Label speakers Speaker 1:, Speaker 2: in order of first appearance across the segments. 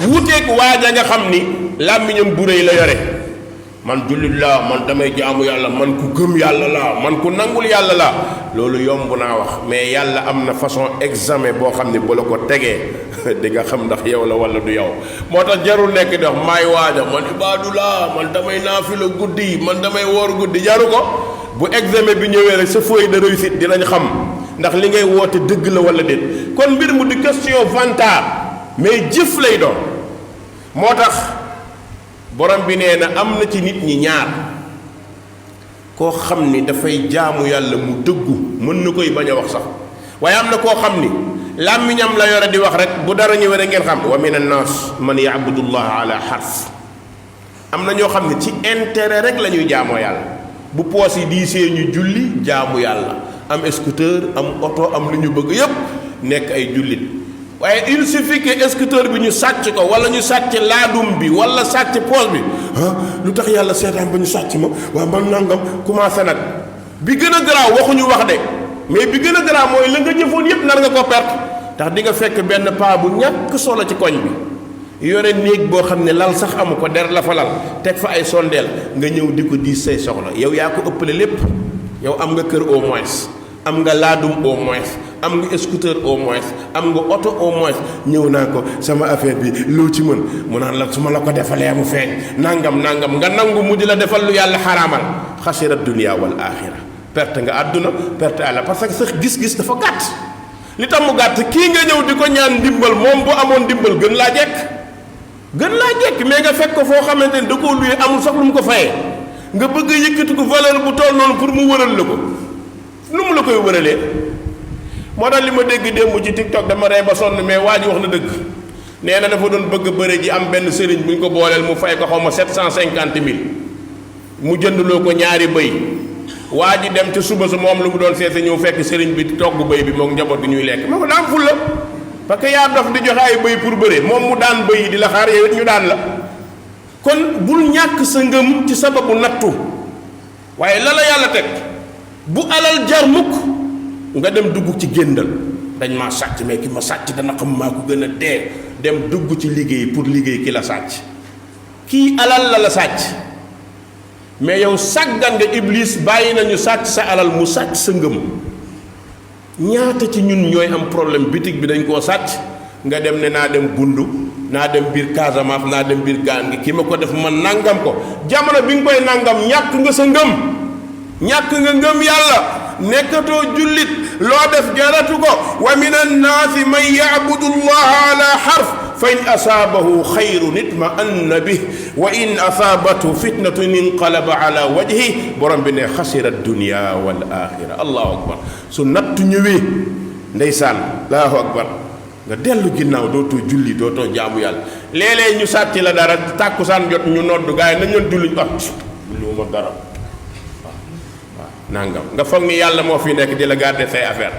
Speaker 1: wuteeg waaja nga xam ni làmmiñam bu rëy la yore man jullit laa man damay jaamu yàlla man ku gëm yàlla laa man ku nangul yàlla laa loolu yomb naa wax mais yàlla am na façon examen boo xam ne bu la ko tegee di nga xam ndax yow la wala du yow moo tax jarul nekk di wax maay waaja man ibaadu laa man damay naafila guddi man damay woor guddi jaru ko bu examen bi ñëwee rek sa feuille de réussite dinañ xam ndax li ngay woote dëgg la wala déet kon mbir mu di question vantard mais jëf lay doon moo tax borom bi nee na am na ci nit ñi ñaar koo xam ni dafay jaamu yàlla mu dëggu mën na koy bañ a wax sax waaye am na koo xam ni làmmiñam la yore di wax rek bu dara ñëwee rek ngeen xam wa min annaas man yaabudu llaha ala xarf am na ñoo xam ne ci intérêt rek la ñuy jaamoo yàlla bu poos yi diisee ñu julli jaamu yàlla am scooter am oto am lu ñu bëgg yépp nekk ay jullit waaye il suffit que scooter bi ñu sàcc ko wala ñu sàcc laadum bi wala sàcc poos bi lu tax yàlla seetaan ba ñu sàcc ma waaw man nangam commencé nag bi gën a garaaw waxuñu wax de mais bi gën a garaaw mooy la nga jëfoon yépp nar nga ko perte ndax di nga fekk benn paa bu ñàkk solo ci koñ bi yore néeg boo xam ne lal sax amu ko der la fa lal teg fa ay sondeel nga ñëw di ko diis say soxla yow yaa ko ëppale lépp yow am nga kër au moins am nga laadum au moins am nga scooter au moins am nga oto au moins ñëw naa ko sama affaire bi loo ci mën mu naan la su ma la ko defalee mu feeñ nangam nangam nga nangu mu di la defal lu yàlla xaraamal xasira dunia wal axira perte nga àdduna perte àlla parce que sax gis-gis dafa gàtt li tax mu gàtt kii nga ñëw di ko ñaan ndimbal moom bu amoon ndimbal gën laa jekk mais nga fekk ko foo xamante ni da koo luye amul sax lu mu ko fayee nga bëgg a yëkkati ko valeur bu toll noonu pour mu wëral la ko nu mu la koy wëralee moo tax li ma dégg démb ci TikTok dama rey ba sonn mais waa ji wax na dëgg nee na dafa doon bëgg bëre ji am benn sëriñ bu ñu ko booleel mu fay ko xaw ma 750 000 mu jëndloo ko ñaari bëy waa ji dem ci suba su moom lu mu doon seete ñëw fekk sëriñ bi togg bëy bi moom njaboot gi ñuy lekk moo ko daan ful la parce que yaa dof di joxe ay bëy pour bëre moom mu daan bëy di la xaar yow it ñu daan la kon bul ñàkk sa ngëm ci sababu nattu waaye la la yàlla teg bu alal jar mukk nga dem dugg ci géndal dañ maa sàcc mais ki ma sàcc dana xam maa ko gën a dee dem dugg ci liggéey pour liggéey ki la sàcc kii alal la sàcc mais yow sàggan nga iblis bàyyi nañu sàcc sa alal mu sàcc sa ngëm ñaata ci ñun ñooy am problème bitig bi dañ koo sàcc nga dem ne naa dem bundu naa dem biir Casamance naa dem biir gaan gi ki ma ko def man nangam ko jamono bi nga koy nangam ñàkk nga sa ngëm ñàkk nga ngëm yàlla nekkatoo jullit loo def jaratu ko wa min annaasi man yacbudu allaha ala xarf fa in asaabahu xayrun itma'anna bih wa in asaabathu fitnatun inqalaba ala wajhi borom bi ne xasira dunia wal axira allahu akbar su nattu ñëwee ndeysaan allahu akbar nga dellu ginnaaw dootoo julli dootoo jaamu yàlla léeg-léeg ñu sàcc la dara tàkkusaan jot ñu noddu gars yi nañ leen julli julli ma dara waaw nangam nga foog ni yàlla moo fi nekk di la garder say affaire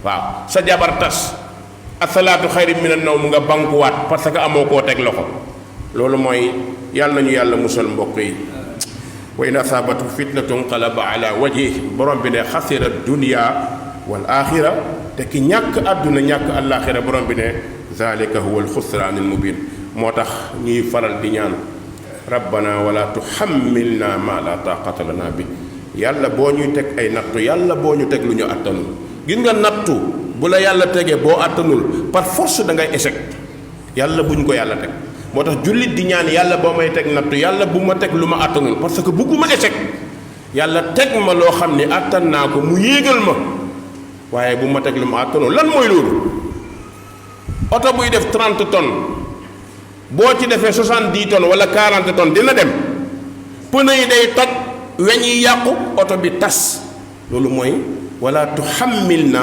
Speaker 1: waaw sa jabar tas asalaatu xayri minan nawm nga bankuwaat parce que amoo koo teg loxo loolu mooy yàlla nañu yàlla musal mbokk yi wa in asaabatu fitnatun qalaba ala wajhi borom bi ne xasira dunia wal axira te ki ñàkk àdduna ñàkk àllaaxira borom bi ne zalika huwa alxusraan almubin moo tax ñuy faral di ñaan rabbana wala tuhammilna ma la taqata lana bi yàlla boo ñuy teg ay nattu yàlla boo ñu teg lu ñu attanul gis nga nattu bu la yàlla tegee boo attanul par force da ngay échec yàlla bu ñu ko yàlla teg moo tax jullit di ñaan yàlla boo may teg nattu yàlla bu ma teg lu ma attanul parce que bugguma échec yàlla teg ma loo xam ni attan naa ko mu yéegal ma waaye bu ma teg lu ma attanul lan mooy loolu oto buy def 30 tonnes boo ci defee 70 tonnes wala 40 tonnes dina dem pneu yi day toj weñ yi yàqu oto bi tas loolu mooy wala tuhammilna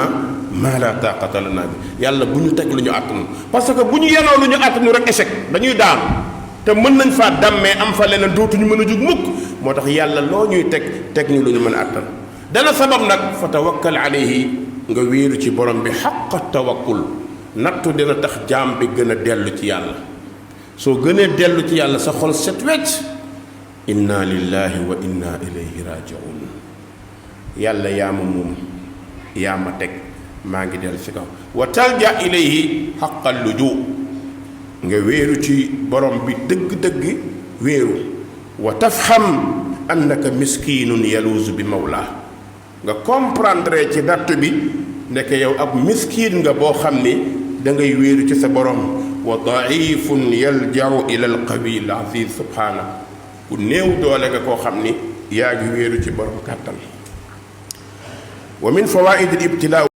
Speaker 1: ma la taqata lana bi yàlla bu ñu teg lu ñu àttanul parce que bu ñu yenoo lu ñu àttanul rek échec dañuy daanu te mën nañ faa dammee am fa leneen dootuñu mën a jug mukk moo tax yàlla loo ñuy teg ñu lu ñu mën a àttan dana sabab nag fa tawakkal alayhi nga wéeru ci borom bi xaqa tawakkul nattu dina tax jaam bi gën a dellu ci yàlla soo gënee dellu ci yàlla sa xol set wecc inna lillahi wa inna ilayhi rajiun yàlla yaa ma moom yaa ma teg maa ngi dellu ci kaw wa talja ilayhi xaqal luju nga wéeru ci borom bi dëgg-dëgg wéeru wa tafham annaka miskinun yaluusu bi mawlaa nga comprendre ci natt bi nekk yow ab miskin nga boo xam ni da ngay wéeru ci sa borom wa daifun yaljau ila alqawi al aziz subhaana ku néew doole nga koo xam ni yaa ngi wéeru ci borom kàttan wa min fawaid al ibtilaa